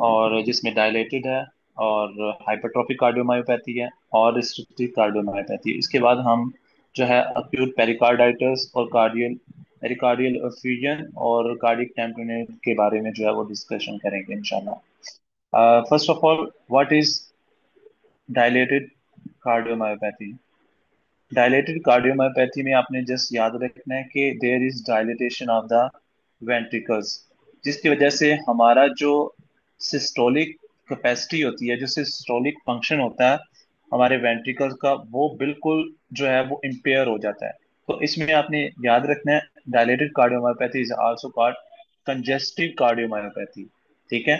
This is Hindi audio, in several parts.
और जिसमें डायलेटेड है, और हाइपरट्रॉफिक कार्डियोमायोपैथी है, और रिस्ट्रिक्टिव कार्डियोमायोपैथी है। इसके बाद हम जो है अक्यूट पेरिकार्डाइटिस और कार्डियल पेरिकार्डियल एफ्यूजन और कार्डियक टैम्पोनेट के बारे में जो है वो डिस्कशन करेंगे इंशाल्लाह। First of all, what is dilated cardiomyopathy? Dilated cardiomyopathy में आपने जस्ट याद रखना है कि there is dilatation of the ventricles, जिसकी वजह से हमारा जो सिस्टोलिक कैपेसिटी होती है, जो सिस्टोलिक फंक्शन होता है हमारे वेंट्रिकल्स का, वो बिल्कुल जो है वो इम्पेयर हो जाता है। तो इसमें आपने याद रखना है, dilated cardiomyopathy is also called congestive cardiomyopathy. ठीक है।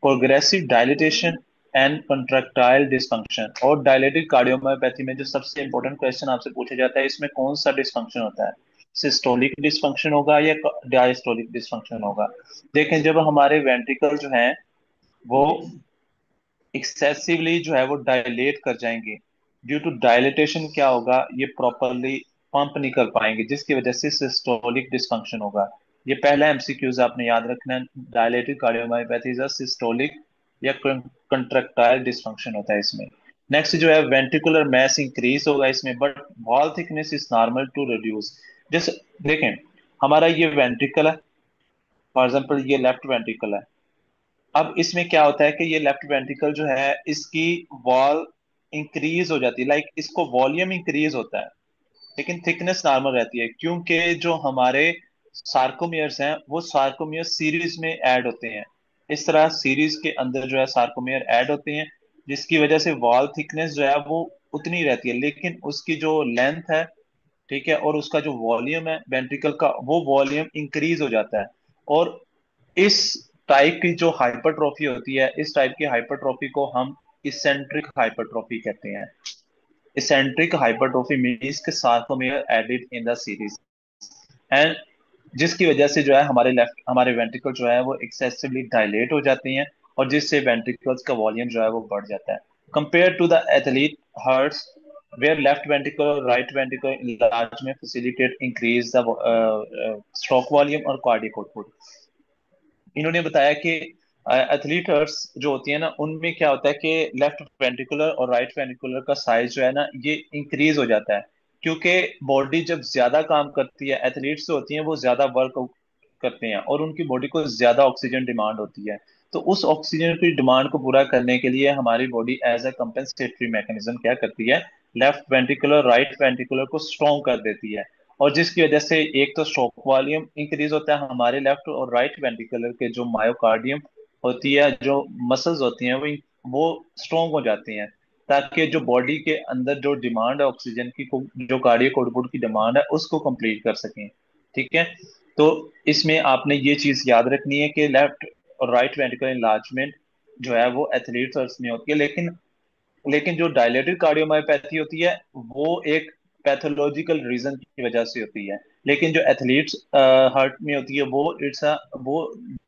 Progressive dilatation and contractile dysfunction. और डायलेटेड कार्डियोमायोपैथी में जो सबसे इंपॉर्टेंट क्वेश्चन आपसे पूछा जाता है, इसमें कौन सा डिसफंक्शन होता है? सिस्टोलिक डिसफंक्शन होगा या डायस्टोलिक डिसफंक्शन होगा? देखें, जब हमारे वेंट्रिकल जो हैं वो एक्सेसिवली जो है वो डायलेट कर जाएंगे, ड्यू टू डायलिटेशन क्या होगा, ये प्रॉपरली पंप नहीं कर पाएंगे, जिसकी वजह से सिस्टोलिक डिसफंक्शन होगा। ये पहला एमसीक्यूज आपने याद रखना है, dilated cardiomyopathy is a systolic या कंट्रैक्टाइल डिसफंक्शन होता है इसमें। नेक्स्ट जो है वेंट्रिकुलर मैस इंक्रीज होगा इसमें, but wall thickness is normal to reduce. जैसे देखें, हमारा ये वेंट्रिकल है, फॉर एग्जाम्पल ये लेफ्ट वेंट्रिकल है। अब इसमें क्या होता है कि ये लेफ्ट वेंट्रिकल जो है इसकी वॉल इंक्रीज हो जाती है, लाइक इसको वॉल्यूम इंक्रीज होता है, लेकिन थिकनेस नॉर्मल रहती है, क्योंकि जो हमारे सार्कोमियर्स हैं वो सार्कोमियर सीरीज में ऐड होते हैं। इस तरह सीरीज के अंदर जो है सार्कोमियर ऐड होते हैं, जिसकी वजह से वॉल थिकनेस जो है वो उतनी रहती है, लेकिन उसकी जो लेंथ है, ठीक है, और उसका जो वॉल्यूम है वेंट्रिकल का, वो वॉल्यूम इंक्रीज हो जाता है। और इस टाइप की जो हाइपरट्रॉफी होती है, इस टाइप की हाइपरट्रॉफी को हम इसेंट्रिक हाइपरट्रॉफी कहते हैं। इसेंट्रिक हाइपरट्रॉफी मीन्स के sarcomere added in the series, and जिसकी वजह से जो है हमारे वेंट्रिकल जो है वो एक्सेसिवली डायलेट हो जाते हैं, और जिससे वेंट्रिकल्स का वॉल्यूम जो है वो बढ़ जाता है। Compare to the athlete hearts, where left ventricle और right ventricle enlargement facilitate increase the stroke volume और cardiac output। इन्होंने बताया कि एथलीटर्स जो होती है ना, उनमें क्या होता है कि लेफ्ट वेंट्रिकुलर और राइट वेंट्रिकुलर का साइज जो है ना ये इंक्रीज हो जाता है, क्योंकि बॉडी जब ज्यादा काम करती है, एथलीट्स जो होती हैं वो ज्यादा वर्कआउट करते हैं और उनकी बॉडी को ज्यादा ऑक्सीजन डिमांड होती है। तो उस ऑक्सीजन की डिमांड को पूरा करने के लिए हमारी body as a compensatory mechanism क्या करती है, लेफ्ट वेंट्रिकुलर राइट वेंट्रिकुलर को स्ट्रॉन्ग कर देती है। और जिसकी वजह से एक तो स्ट्रोक वॉल्यूम इंक्रीज होता है, हमारे लेफ्ट और राइट वेंट्रिकुलर के जो मायोकार्डियम होती है, जो मसल्स होती हैं, वो स्ट्रोंग हो जाती हैं, ताकि जो बॉडी के अंदर जो डिमांड है ऑक्सीजन की, जो कार्डियक आउटपुट की डिमांड है, उसको कंप्लीट कर सकें। ठीक है। तो इसमें आपने ये चीज याद रखनी है कि लेफ्ट और राइट वेंट्रिकुलर इनलार्जमेंट जो है वो एथलीट्स में होती है, लेकिन लेकिन जो डायलेटेड कार्डियोमायोपैथी होती है वो एक पैथोलॉजिकल रीजन की वजह से होती है, लेकिन जो एथलीट्स हार्ट में होती है वो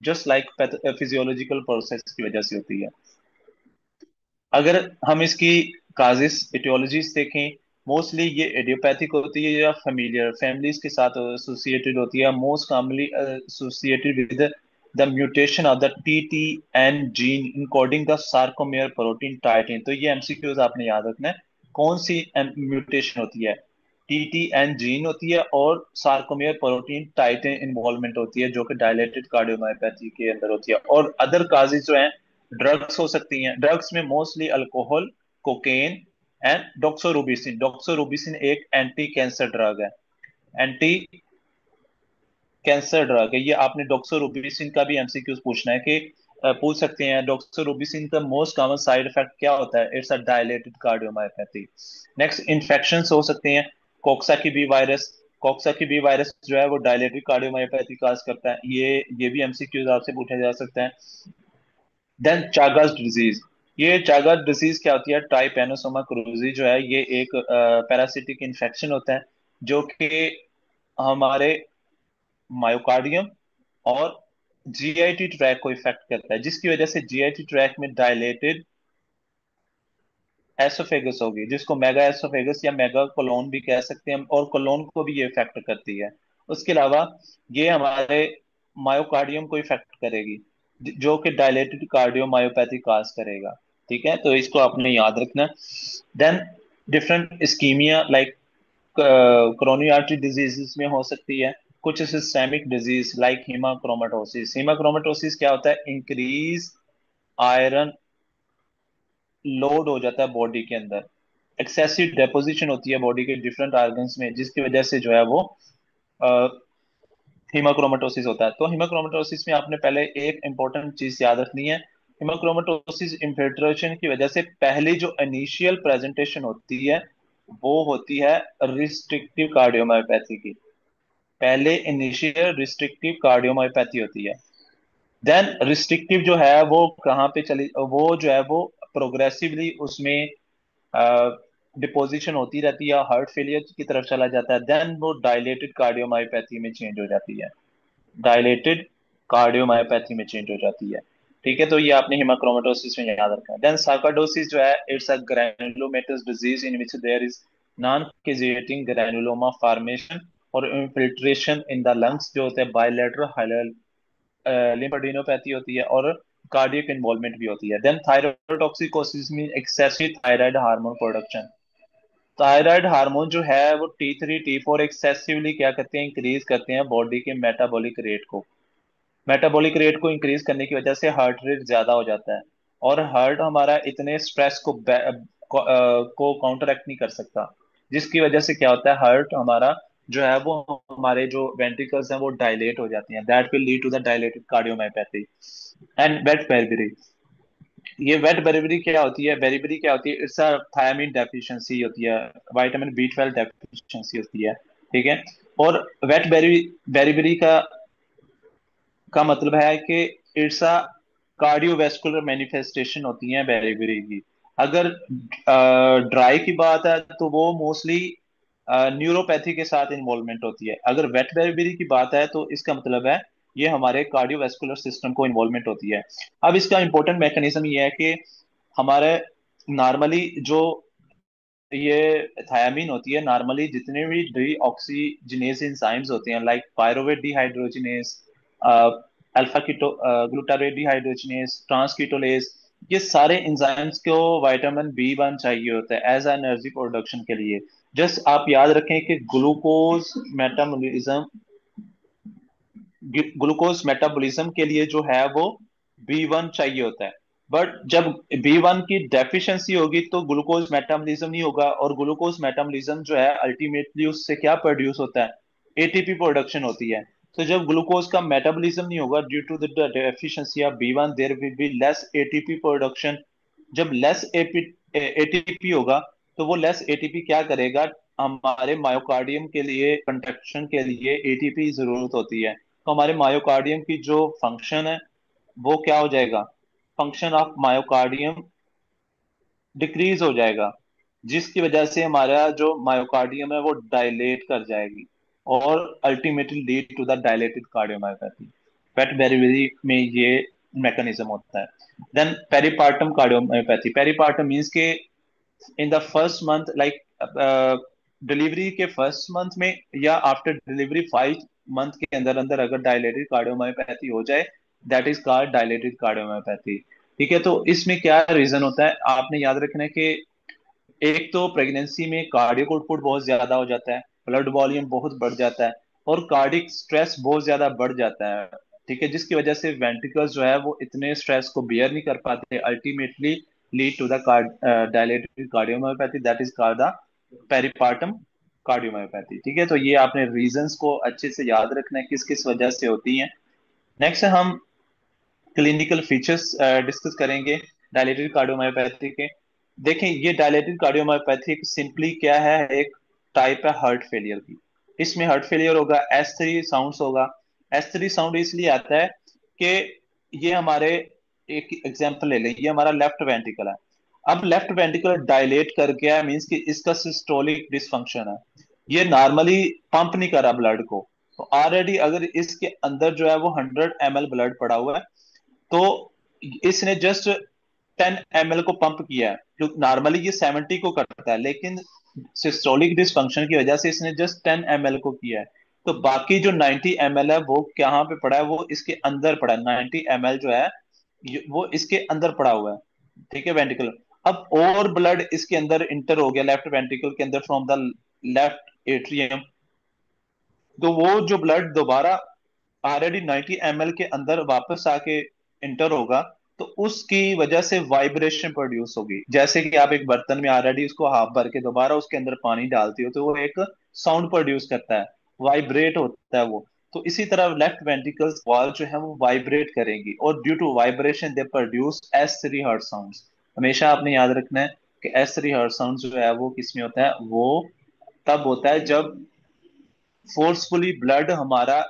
जस्ट लाइक फिजियोलॉजिकल प्रोसेस की वजह से होती है। अगर हम इसकी काजिस एटियोलॉजीज देखें, मोस्टली ये एडियोपैथिक होती है या फेमिलियर फैमिलीज के साथ एसोसिएटेड होती है, most commonly associated with the mutation of the TTN gene encoding the sarcomere protein title. तो ये एमसीक्यूज आपने याद रखना है, कौन सी म्यूटेशन होती है? TTN जीन होती है और सार्कोमेयर प्रोटीन टाइटिन इन्वॉल्वमेंट होती है, जो कि डायलेटेड कार्डियोमायोपैथी के अंदर होती है। और अदर काजेज जो हैं, ड्रग्स हो सकती हैं। ड्रग्स में mostly alcohol, cocaine and doxorubicin. Doxorubicin एक एंटी कैंसर ड्रग है, एंटी कैंसर ड्रग है ये। आपने डॉक्सोरूबिसिन का भी एमसीक्यूज पूछना है कि पूछ सकते हैं डॉक्सोरूबिसिन का मोस्ट कॉमन साइड इफेक्ट क्या होता है? It's a dilated cardiomyopathy. Next, infections हो सकते हैं, कोक्सा की बी वायरस। कोक्सा की बी वायरस जो है वो डायलेटेड कार्डियोमायोपैथी काज करता है, ये भी एमसीक्यूज आपसे पूछा जा सकता है। Then Chagas disease. ये चागास डिजीज क्या होती है? ट्राइपेनोसोमा क्रूजी जो है ये एक पैरासिटिक इन्फेक्शन होता है, जो कि हमारे मायोकार्डियम और GIT ट्रैक को इफेक्ट करता है, जिसकी वजह से GIT ट्रैक में डायलेटेड एसोफेगस होगी, जिसको मेगा एसोफेगस या मेगा कोलोन भी कह सकते हैं, और कोलोन को भी ये इफेक्ट करती है। उसके अलावा ये हमारे मायोकार्डियम को इफेक्ट करेगी। जो कि डायलेटेड कार्डियोमायोपैथी काज करेगा। ठीक है, तो इसको आपने याद रखना। Then different ischaemia like coronary artery diseases में हो सकती है। कुछ systemic disease like haemochromatosis. Haemochromatosis क्या होता है? इंक्रीज आयरन लोड हो जाता है बॉडी के अंदर, एक्सेसिव डेपोजिशन होती है बॉडी के डिफरेंट ऑर्गन्स में, जिसकी वजह से जो है वो हीमाक्रोमेटोसिस होता है। तो हीमाक्रोमेटोसिस में आपने पहले एक इंपॉर्टेंट चीज याद रखनी है। हीमाक्रोमेटोसिस इन्फिल्ट्रेशन की वजह से पहली जो इनिशियल प्रेजेंटेशन होती है वो होती है रिस्ट्रिक्टिव कार्डियोमायोपैथी की। पहले इनिशियल रिस्ट्रिक्टिव कार्डियोमायोपैथी होती है। देन रिस्ट्रिक्टिव जो है वो कहाँ पे चली, वो जो है वो प्रोग्रेसिवली उसमें डिपोजिशन होती रहती है, हार्ट फेलियर की तरफ चला जाता है। देन वो डायलेटेड कार्डियोमायोपैथी में चेंज हो जाती है, डायलेटेड कार्डियोमायोपैथी में चेंज हो जाती है। ठीक है, तो ये आपने हेमाक्रोमेटोसिस में याद रखना है। देन सार्कोइडोसिस जो है, it's a granulomatous disease in which there is non caseating granuloma formation और इन्फिल्ट्रेशन इन द लंग्स जो होते हैं। बायलैटरल लिम्फेडिनोपैथी होती है और कार्डियक इन्वॉल्वमेंट भी होती है। देन थायरोटॉक्सिकोसिस में excessive thyroid hormone production. Thyroid hormone जो है वो T3 T4 एक्सेसिवली क्या करते हैं? इंक्रीज करते हैं बॉडी के मेटाबॉलिक रेट को। मेटाबॉलिक रेट को इंक्रीज करने की वजह से हार्ट रेट ज्यादा हो जाता है, और हार्ट हमारा इतने स्ट्रेस को काउंटरएक्ट नहीं कर सकता, जिसकी वजह से क्या होता है? हार्ट हमारा जो है वो, हमारे जो वेंट्रिकल्स हैं वो डायलेट हो जाती हैं। That will lead to the dilated cardiomyopathy. And wet beriberi. ये वेट बेरिबरी क्या होती है? बेरिबरी क्या होती है? इट्स अ थायमिन डेफिशिएंसी होती है, विटामिन B12 डेफिशिएंसी होती है। ठीक है, और वेट बेरिबरी का मतलब है कि इट्स अ कार्डियोवैस्कुलर मैनिफेस्टेशन होती है बेरिबेरी की। अगर ड्राई की बात है तो वो मोस्टली न्यूरोपैथी के साथ इन्वॉल्वमेंट होती है। अगर वेट बेरिबेरी की बात है तो इसका मतलब है ये हमारे कार्डियोवैस्कुलर सिस्टम को इन्वॉल्वमेंट होती है। अब इसका इंपॉर्टेंट मैकेनिज्म ये है कि हमारे नॉर्मली जो ये थायामीन होती है, नॉर्मली जितने भी डी ऑक्सीजनेस एंजाइम्स होते हैं like pyruvate dehydrogenase, alpha keto glutarate dehydrogenase, transketolase, ये सारे एंजाइम्स को विटामिन B1 चाहिए होता है एज एनर्जी प्रोडक्शन के लिए। जस्ट आप याद रखें कि मेटाबॉलिज्म ग्लूकोज मेटाबॉलिज्म के लिए जो है वो B1 चाहिए होता है। बट जब B1 की डेफिशिएंसी होगी तो ग्लूकोज मेटाबॉलिज्म नहीं होगा, और ग्लूकोज मेटाबॉलिज्म जो है अल्टीमेटली उससे क्या प्रोड्यूस होता है? एटीपी प्रोडक्शन होती है। तो जब ग्लूकोज का मेटाबॉलिज्म नहीं होगा due to the deficiency of B1, there will be less ATP production. जब लेस एटीपी होगा तो वो लेस एटीपी क्या करेगा? हमारे मायोकार्डियम के लिए कंट्रक्शन के लिए एटीपी जरूरत होती है। तो हमारे मायोकार्डियम की जो फंक्शन है वो क्या हो जाएगा? फंक्शन ऑफ मायोकार्डियम डिक्रीज हो जाएगा, जिसकी वजह से हमारा जो मायोकार्डियम है वो डायलेट कर जाएगी, और ultimately lead to the dilated cardiomyopathy. Wet beriberi में ये मैकेनिज्म होता है। Then peripartum cardiomyopathy. Peripartum means के in the first month like delivery के फर्स्ट मंथ में या आफ्टर डिलीवरी 5 मंथ के अंदर अंदर अगर डायलेटेड कार्डियोमायोपैथी हो जाए, that is called dilated cardiomyopathy. ठीक है, तो इसमें क्या रीजन होता है? आपने याद रखना है कि एक तो प्रेगनेंसी में कार्डियक आउटपुट बहुत ज्यादा हो जाता है, ब्लड वॉल्यूम बहुत बढ़ जाता है, और कार्डिक स्ट्रेस बहुत ज्यादा बढ़ जाता है। ठीक है, जिसकी वजह से वेंट्रिकल्स जो है वो इतने स्ट्रेस को बियर नहीं कर पाते, ultimately lead to the dilated cardiomyopathy, that is called the peripartum cardiomyopathy. ठीक है, तो ये आपने रीजंस को अच्छे से याद रखना है किस किस वजह से होती हैं। नेक्स्ट हम क्लिनिकल फीचर्स डिस्कस करेंगे डायलेटेड कार्डियोमायोपैथी के। देखें, ये डायलेटेड कार्डियोमायोपैथी सिंपली क्या है? एक टाइप है हार्ट फेलियर की। इसमें हार्ट फेलियर होगा, S3 साउंड्स होगा। S3 साउंड इसलिए आता है कि ये हमारे, एक एग्जांपल ले लें, ये हमारा लेफ्ट वेंट्रिकल है। अब लेफ्ट वेंट्रिकल डायलेट कर गया है मींस कि इसका सिस्टोलिक डिसफंक्शन है, ये नॉर्मली पंप नहीं कर रहा ब्लड को। तो ऑलरेडी अगर इसके अंदर जो है वो 100 ml ब्लड पड़ा हुआ है, तो इसने जस्ट 10 ml को पंप किया है, जो नॉर्मली ये 70 को करता है, लेकिन सिस्टोलिक डिसफंक्शन की वजह से इसने जस्ट 10 ml को किया है। तो बाकी जो 90 ml है वो कहाँ पे पड़ा है, वो इसके अंदर पड़ा है। 90 ml जो है वो इसके अंदर पड़ा हुआ है, ठीक है, वेंट्रिकल। अब और ब्लड इसके अंदर इंटर हो गया, लेफ्ट वेंट्रिकल के अंदर, फ्रॉम द लेफ्ट एट्रियम। तो वो जो ब्लड दोबारा ऑलरेडी 90 ml के अंदर वापस आके इंटर होगा, तो उसकी वजह से वाइब्रेशन प्रोड्यूस होगी। जैसे कि आप एक बर्तन में ऑलरेडी उसको हाफ भर के दोबारा उसके अंदर पानी डालती हो, तो वो एक साउंड प्रोड्यूस करता है, वाइब्रेट होता है वो। तो इसी तरह लेफ्ट वेंट्रिकल्स वॉल जो है वो वाइब्रेट करेंगी, और due to vibration they produce S3 heart sounds. हमेशा आपने याद रखना है कि S3 हर्ट साउंड जो है वो किस में होता है, वो तब होता है जब फोर्सफुली ब्लड हमारा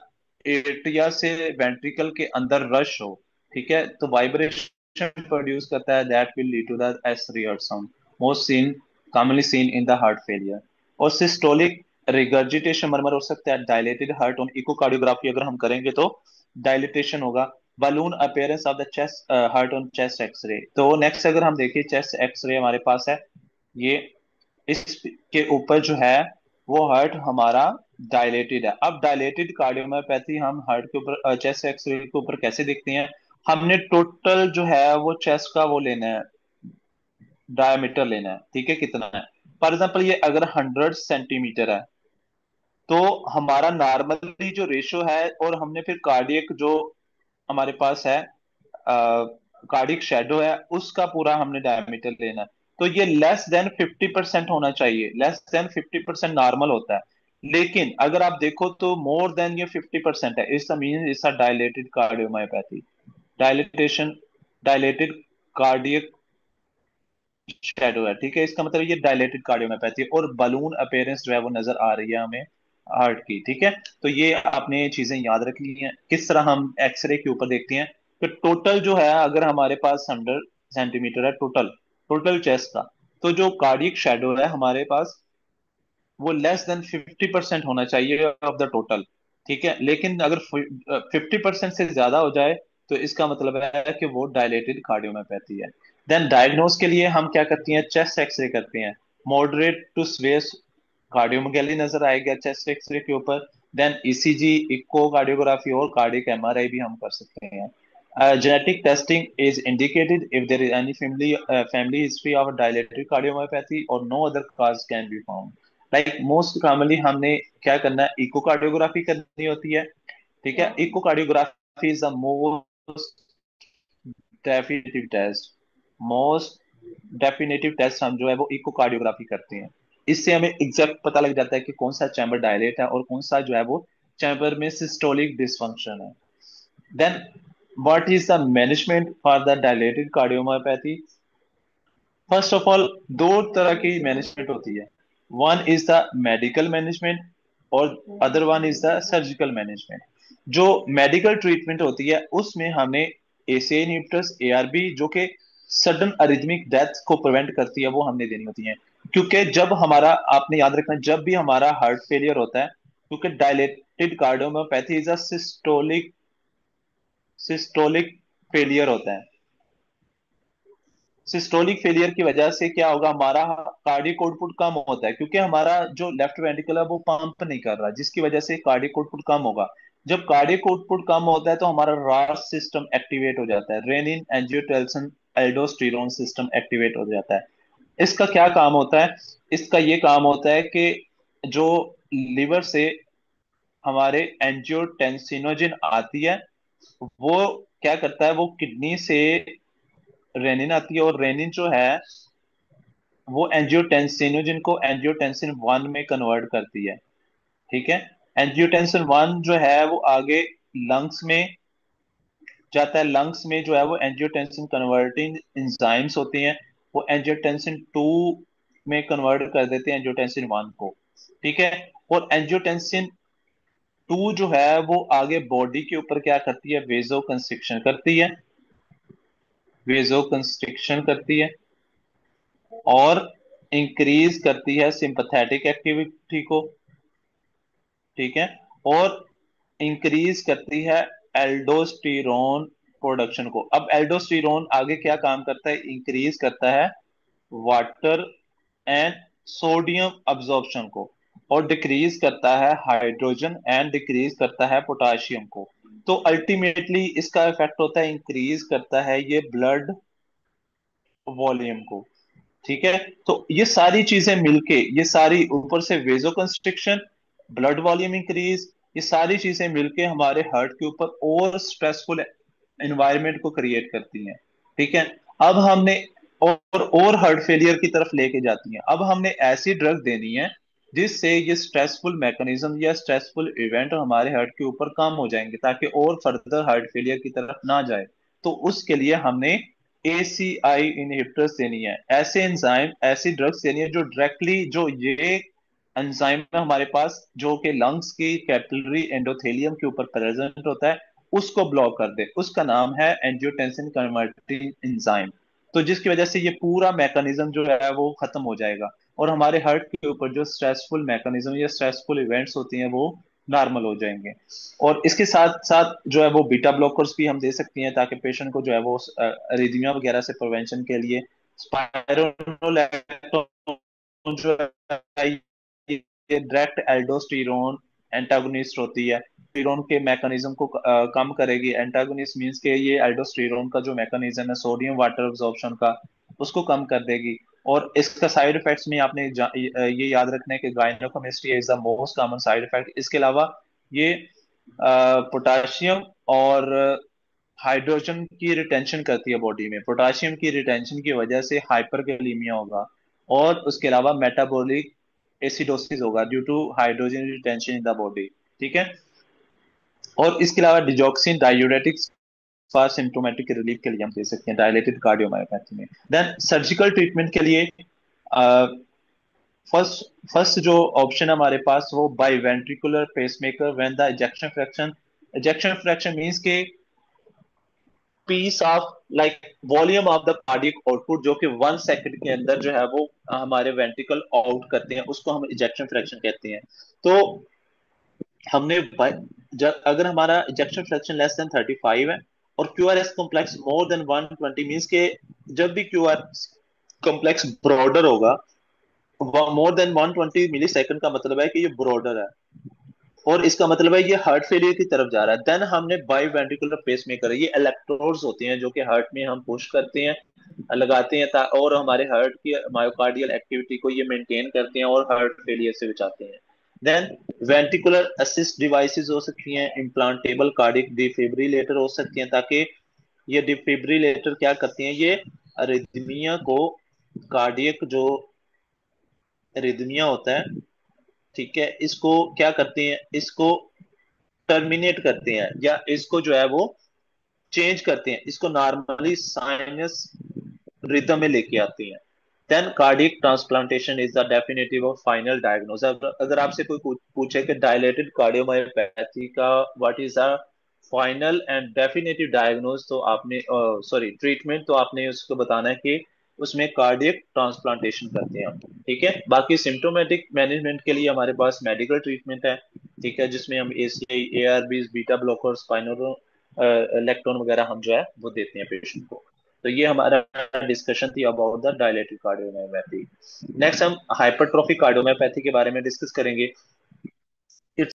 एट्रिया से वेंट्रिकल के अंदर रश हो, ठीक है, तो वाइब्रेशन प्रोड्यूस करता है, that will lead to the S reverse sound, most seen, commonly seen in the heart failure. और सिस्टोलिक रिगर्जिटेशन मरमर हो सकता है, डायलेटेड हार्ट ऑन इकोकार्डियोग्राफी अगर हम करेंगे तो डायलिटेशन होगा। Balloon appearance of the chest heart on chest X ray. तो नेक्स्ट अगर हम देखिए चेस्ट एक्सरे हमारे पास है, ये इसके ऊपर जो है वो हार्ट हमारा डायलेटेड है। अब डायलेटेड कार्डियोमायोपैथी हम हार्ट के ऊपर, चेस्ट एक्सरे के ऊपर कैसे देखते हैं, हमने टोटल जो है वो चेस्ट का वो लेना है, डायमीटर लेना है, ठीक है, कितना है। फॉर एग्जाम्पल ये अगर 100 सेंटीमीटर है, तो हमारा नॉर्मली जो रेशो है, और हमने फिर कार्डियक जो हमारे पास है, कार्डिक शेडो है, उसका पूरा हमने डायमीटर लेना है। तो ये लेस देन 50% होना चाहिए, लेस देन 50% नॉर्मल होता है। लेकिन अगर आप देखो तो मोर देन ये 50% है, इस mean it's a dilated cardiomyopathy. Dilatation, dilated cardiac shadow है, ठीक है, इसका मतलब ये डायलेटेड कार्डियोमायोपैथी। और बलून अपेयरेंस जो है वो नजर आ रही है हमें हार्ट की, ठीक है। तो ये आपने चीजें याद रख ली हैं। किस तरह हम एक्सरे के ऊपर देखते हैं, तो टोटल जो है अगर हमारे पास 100 सेंटीमीटर है टोटल, टोटल चेस्ट का, तो जो कार्डियक शेडो है हमारे पास वो लेस देन 50% होना चाहिए ऑफ द टोटल, ठीक है। लेकिन अगर 50% से ज्यादा हो जाए, तो इसका मतलब है कि वो डायलेटेड कार्डियोमायोपैथी है। देन डायग्नोस के लिए हम क्या करते हैं, चेस्ट एक्सरे करते हैं। मॉडरेट टू सीवियर कार्डियोमेगाली नजर आएगा चेस्ट एक्सरे के ऊपर। देन ईसीजी, इको कार्डियोग्राफी और कार्डियक एमआरआई भी हम कर सकते हैं। Genetic testing is indicated if there is any family history of dilated cardiomyopathy or no other cause can be found. Like most commonly हमने क्या करना है, इकोकार्डियोग्राफी करनी होती है, ठीक है। Echocardiography is the most definitive test, most definitive test हम जो है वो इकोकार्डियोग्राफी करते हैं। इससे हमें एग्जैक्ट पता लग जाता है कि कौन सा चैम्बर डायलेट है और कौन सा जो है वो चैम्बर में सिस्टोलिक डिसफंक्शन है। Then what is the management for the dilated cardiomyopathy. First of all दो तरह की मैनेजमेंट होती है, one is the medical management और other one is the surgical management. जो मेडिकल ट्रीटमेंट होती है उसमें हमें एसीआई इन्हिबिटर्स, एआरबी, जो कि सडन अरिथमिक डेथ को प्रिवेंट करती है, वो हमने देनी होती है। क्योंकि जब हमारा, आपने याद रखना, जब भी हमारा हार्ट फेलियर होता है, क्योंकि dilated cardiomyopathy is a systolic, systolic failure होता है। सिस्टोलिक फेलियर की वजह से क्या होगा, हमारा कार्डियक आउटपुट कम होता है, क्योंकि हमारा जो लेफ्ट वेंट्रिकल है वो पंप नहीं कर रहा, जिसकी वजह से कार्डियक आउटपुट कम होगा। जब कार्डियक आउटपुट कम होता है तो हमारा रास सिस्टम एक्टिवेट हो जाता है, renin angiotensin aldosterone system activate हो जाता है। इसका क्या काम होता है, इसका ये काम होता है कि जो लिवर से हमारे एंजियोटेंसिनोजन आती है, वो क्या करता है, वो किडनी से रेनिन आती है, और रेनिन जो है वो एंजियोटेंसिनोजन को एंजियोटेंसिन 1 में कन्वर्ट करती है, ठीक है। एंजियोटेंसिन 1 जो है वो आगे लंग्स में जाता है, लंग्स में जो है वो एंजियोटेंसिन कन्वर्टिंग एंजाइम्स होती हैं, वो एंजियोटेंसिन 2 में कन्वर्ट कर देते हैं एंजियोटेंसिन 1 को, ठीक है। और एंजियोटेंसिन 2 जो है वो आगे बॉडी के ऊपर क्या करती है, वेजो कंस्ट्रिक्शन करती है, वेजो कंस्ट्रिक्शन करती है, और इंक्रीज करती है सिंपैथेटिक एक्टिविटी को, ठीक है। और इंक्रीज करती है एल्डोस्टेरोन प्रोडक्शन को। अब एल्डोस्टेरोन आगे क्या काम करता है, इंक्रीज करता है वाटर एंड सोडियम अब्जॉर्प्शन को। और डिक्रीज करता है हाइड्रोजन एंड डिक्रीज करता है पोटाशियम को। तो अल्टीमेटली इसका इफेक्ट होता है, इंक्रीज करता है ये ब्लड वॉल्यूम को। ठीक है। तो ये सारी चीजें मिलके, ये सारी ऊपर से वेजो कंस्ट्रिक्शन, ब्लड वॉल्यूम इंक्रीज, ये सारी चीजें मिलके हमारे हार्ट के ऊपर और स्ट्रेसफुल एनवायरनमेंट को क्रिएट करती हैं। ठीक है। अब हमने और हार्ट फेलियर की तरफ लेके जाती हैं। अब हमने ऐसी ड्रग देनी है जिससे ये स्ट्रेसफुल मैकेनिज्म या स्ट्रेसफुल इवेंट हमारे हार्ट के ऊपर कम हो जाएंगे, ताकि और फर्दर हार्ट फेलियर की तरफ ना जाए। तो उसके लिए हमने ACI इनहिबिटर्स देनी है, ऐसे एंजाइम, ऐसी ड्रग्स देनी है जो डायरेक्टली, जो ये एंजाइम है हमारे पास जो कि लंग्स की कैपिलरी एंडोथेलियम के ऊपर प्रेजेंट होता है, उसको ब्लॉक कर दे। उसका नाम है एंजियोटेंसिन कन्वर्टिंग एंजाइम। तो जिसकी वजह से ये पूरा मैकेनिज्म जो है वो खत्म हो जाएगा, और हमारे हार्ट के ऊपर जो स्ट्रेसफुल मैकेनिज्म या स्ट्रेसफुल इवेंट्स होती हैं वो नॉर्मल हो जाएंगे। और इसके साथ साथ जो है वो बीटा ब्लॉकर्स भी हम दे सकती हैं, ताकि पेशेंट को जो है वो अरिथमिया वगैरह से प्रिवेंशन के लिए। स्पाइरोलेक्टोन जो है ये डायरेक्ट एल्डोस्टेरोन एंटागोनिस्ट होती है, एल्डोस्टेरोन के मैकेनिज्म को कम करेगी। एंटागोनिस्ट मींस के ये एल्डोस्टेरोन का जो मैकेनिज्म है सोडियम वाटर अब्जॉर्प्शन का, उसको कम कर देगी। और इसका साइड इफेक्ट्स में आपने ये याद रखना है कि gynaecomastia is the most common side effect. इसके अलावा ये पोटाशियम और हाइड्रोजन की रिटेंशन करती है बॉडी में। पोटाशियम की रिटेंशन की वजह से हाइपरकैलेमिया होगा, और उसके अलावा मेटाबॉलिक एसिडोसिस होगा due to hydrogen retention in the body. ठीक है। और इसके अलावा digoxin diuretics for symptomatic relief के लिए हम दे सकते हैं डायलेटेड कार्डियोमायोपैथी में। देन सर्जिकल ट्रीटमेंट के लिए फर्स्ट फर्स्ट जो ऑप्शन है हमारे पास वो biventricular pacemaker when the ejection fraction means के piece of like volume of the cardiac output जो कि 1 सेकंड के अंदर जो है वो हमारे वेंट्रिकल आउट करते हैं, उसको हम इजेक्शन फ्रैक्शन कहते हैं। तो हमने अगर हमारा इजेक्शन फ्रैक्शन लेस देन 35 है और QRS complex more than 120 means के जब भी QR कॉम्प्लेक्स ब्रॉडर होगा, मोर देन 120 मिली सेकंड का मतलब है कि ये ब्रॉडर है, और इसका मतलब है ये हार्ट फेलियर की तरफ जा रहा है। देन हमने बाई वेंट्रिकुलर पेस मेकर, ये इलेक्ट्रोड्स होते हैं जो कि हार्ट में हम पुश करते हैं, लगाते हैं, और हमारे हार्ट की मायोकार्डियल एक्टिविटी को ये मेंटेन करते हैं और हार्ट फेलियर से बचाते हैं। देन वेंट्रिकुलर असिस्ट डिवाइसेस हो सकती हैं, इम्प्लांटेबल कार्डियक डिफिब्रिलेटर हो सकती हैं, ताकि ये डिफिब्रिलेटर क्या करती हैं, ये अरिथमिया को, कार्डियक जो अरिथमिया होता है, ठीक है, इसको क्या करते हैं, इसको टर्मिनेट करते हैं, या इसको जो है वो चेंज करते हैं, इसको नॉर्मली साइनस रिदम में लेके आती हैं। Then cardiac transplantation is the definitive और फाइनल डायग्नोज। अगर आपसे कोई पूछे कि डायलेटेड कार्डियोमायोपैथी का what is the final and definitive diagnose, तो आपने सॉरी ट्रीटमेंट, तो आपने उसको बताना है कि उसमें कार्डियक ट्रांसप्लांटेशन करते हैं हम। ठीक है। बाकी सिम्टोमेटिक मैनेजमेंट के लिए हमारे पास मेडिकल ट्रीटमेंट है। ठीक है। जिसमें हम ACI, ARBs, beta blocker, स्पाइनो electron वगैरह हम जो है वो देते हैं पेशेंट को। तो ये हमारा डिस्कशन थी about the dilated cardiomyopathy. Next हम हाइपरट्रॉफिक कार्डियोमायोपैथी के बारे में डिस्कस करेंगे।